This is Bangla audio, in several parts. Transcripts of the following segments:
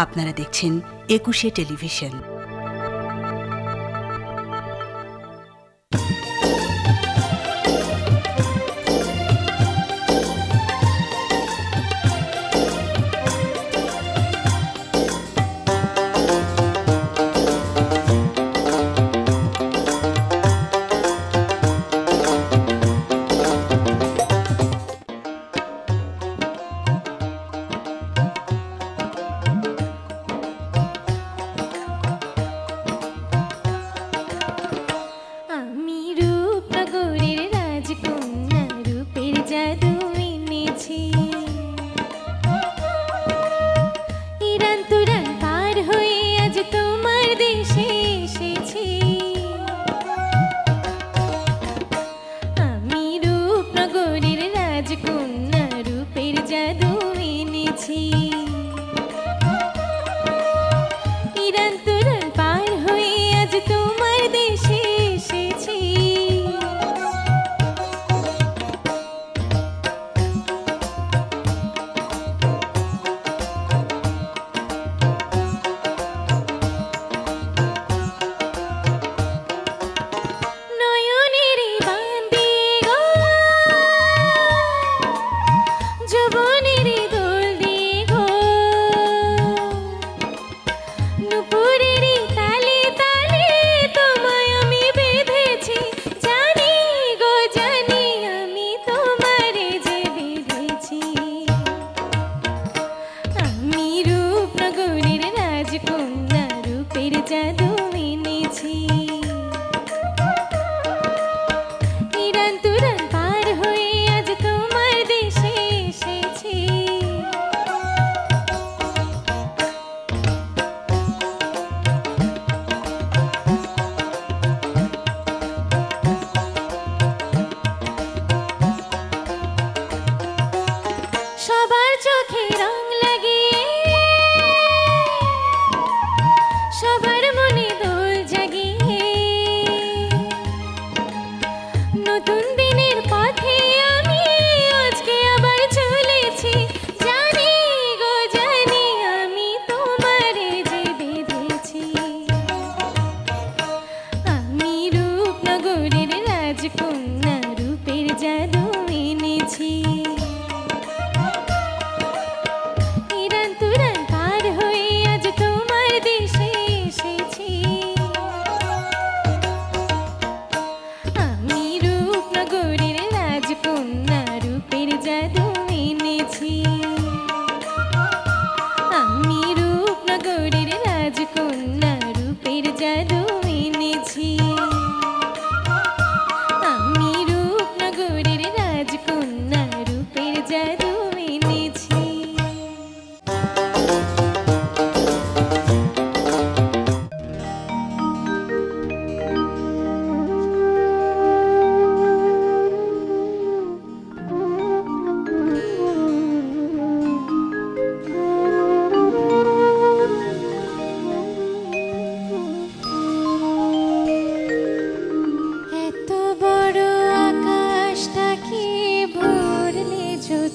আপনারা দেখছেন একুশে টেলিভিশন।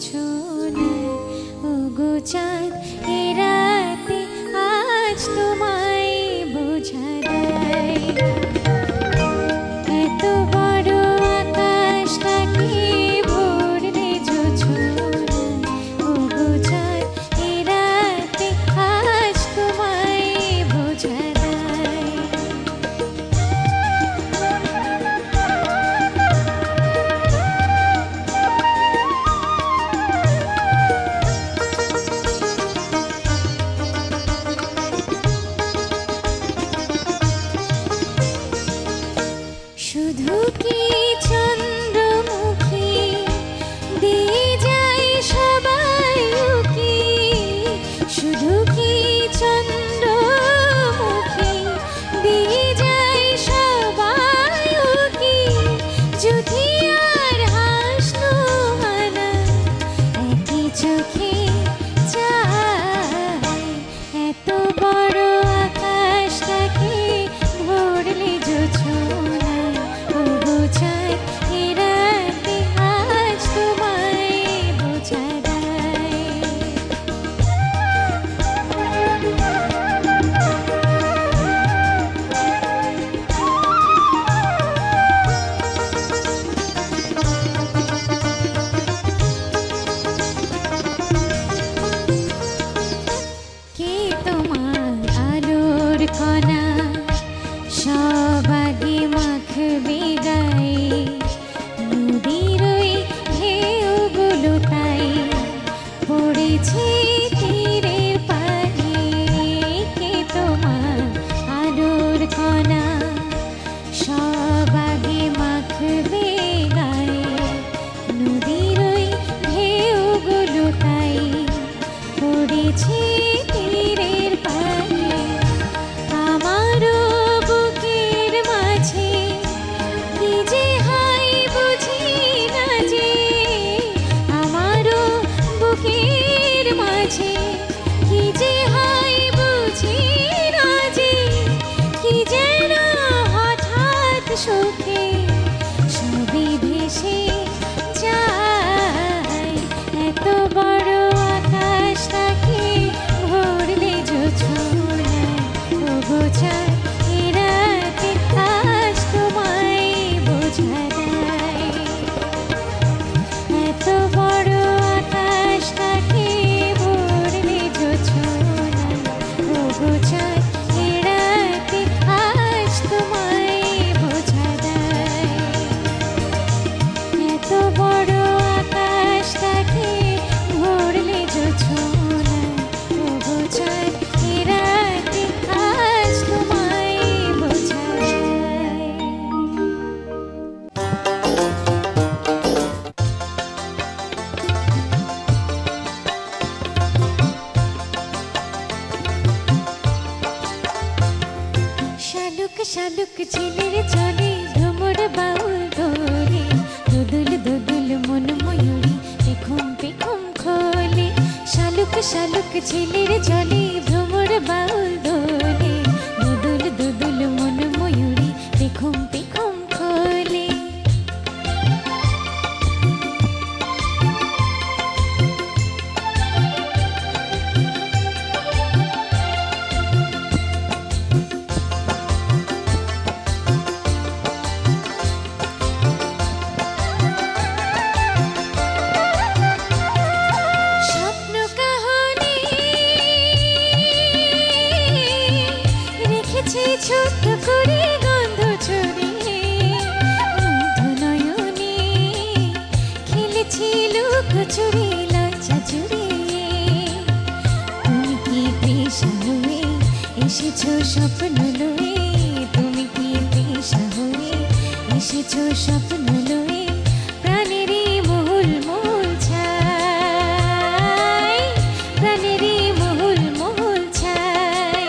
ছোনা আলোর কণা সব আগে মাখবে গায়ে, নদীর ওই ঢেউগুলো তাই পড়েছে তীরের পানে। কে তোমার আলোর কণা সব আগে মাখবে গায়ে, নদীর ওই ঢেউগুলো তাই পড়েছে তীরের পানে। আমারও বুকের মাঝে কি যে হয় বুঝি না যে, আমারও বুকের মাঝে কি যে হয় বুঝি না যে, কি যেন হঠাৎ সুখে সবই ভেসে যায়। এত বড় আকাশ তাকে ভরলে জোছনায়, ওগো চাঁদ এ রাতে আজ তোমায় বোঝা দেয়। এত বড় আকাশ তাকে ভরলে জোছনায়, ওগো চাঁদ এ রাতে আজ তোমায় বোঝা দেয়। এত বড় আকাশ তাকে ভরলে জোছনায়, ওগো চাঁদ এ রাতে আজ তোমায় বোঝা দেয়। শালুক শালুক ঝিলের জলে ভ্রমর বাউল দোলে, দুদুল দুদুল মন ময়ূরী পেখম পেখম খোলে। শালুক শালুক ঝিলের জলে ভ্রমর বাউল দোলে, দুদুল দুদুল মন ময়ূরী পেখম পেখম খোলে। স্বপ্ন কাহনে রেখেছি ছোট্ট করে গন্ধ ছড়িয়ে, মুগ্ধ নয়নে খেলেছি লুকোচুরি লজ্জা জুড়িয়ে। তুমি কি পেশা হয়ে এসেছো স্বপ্ন লয়ে, তুমি কি পেশা হয়ে এসেছো স্বপ্ন লয়ে, প্রাণেরই মহুল মহুল ছাই, প্রাণেরই মহুল মহুল ছাই।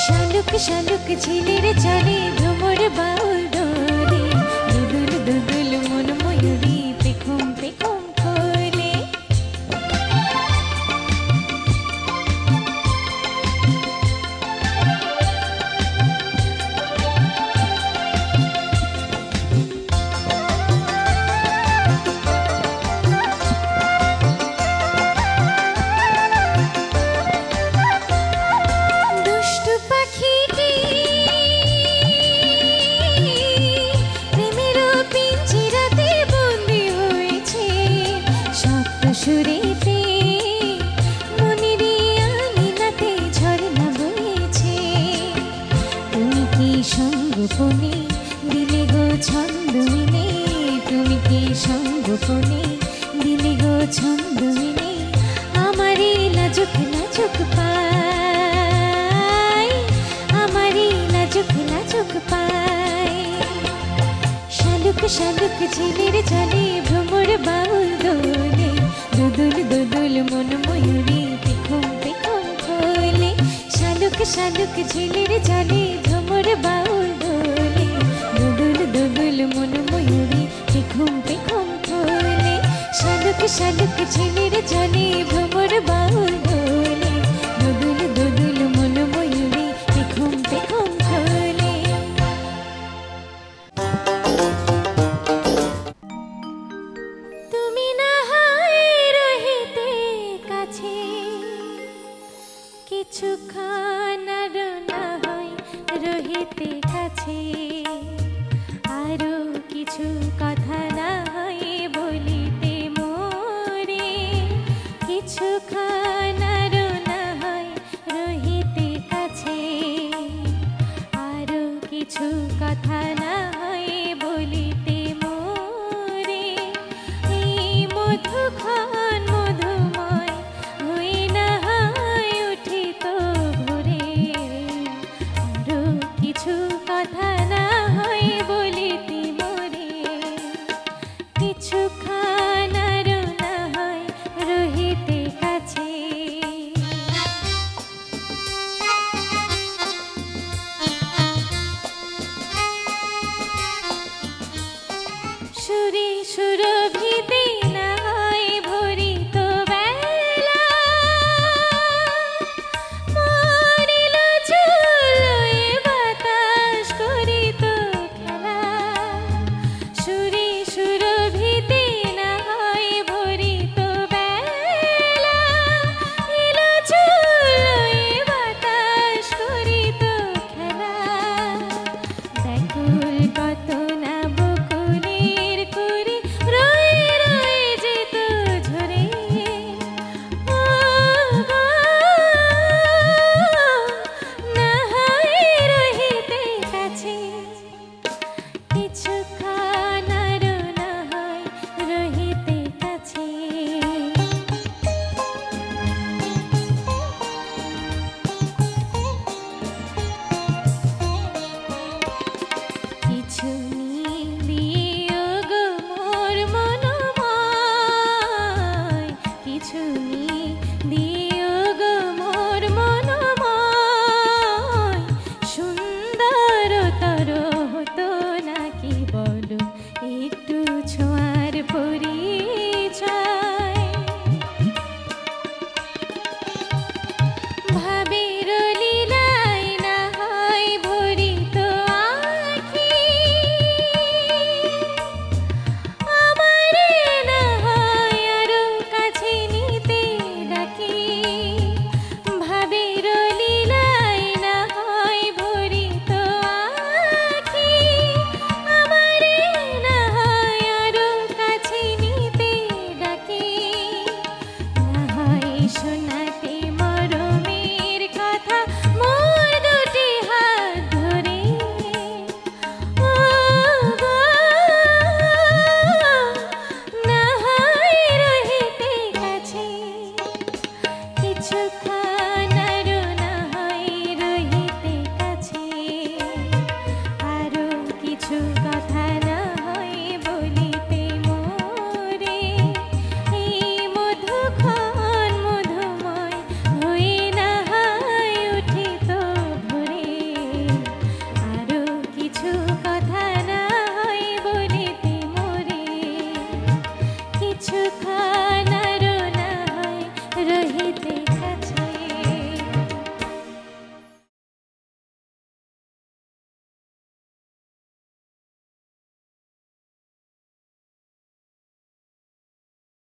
শালুক শালুক ঝিলের জলে ভ্রমর বাউল দোলে, দুদুল দুদুল মন ময়ূরী পেখম পেখম খোলে। দুষ্টু পাখিটি প্রেমেরও পিঞ্জিরাতে বন্দি হয়েছে, সপ্ত সুরেতে মনেরই আঙিনাতে ঝরনা বইছে। তুমি কি সঙ্গোপনে দিলে গো ছন্দ এনে, তুমি কি সঙ্গোপনে দিলে গো ছন্দ এনে, আমারই লাজুক লাজুক পাই, আমারই লাজুক লাজুক পাই। শালুক শালুক ঝিলের জলে ভ্রমর বাউল দোলে, দুদুল দুদুল মন ময়ূরী পেখম পেখম খোলে। শালুক শালুক ঝিলের জলে ভ্রমর বাউল দোলে, দুদুল দুদুল মন ময়ূরী পেখম পেখম খোলে। শালুক শালুক ঝিলের জলে ভ্রমর বাউল দোলে, দুদুল দুদুল মন ময়ূরী পেখম পেখম খোলে। তুমি না হয় রহিতে কাছে, কিছুক্ষণ আরো না হয় রহিতে কাছে, আরো কিছু কথা না হয় বলিতে মোরে, কিছুক্ষণ আরো না হয় রহিতে কাছে। কিছু কথা না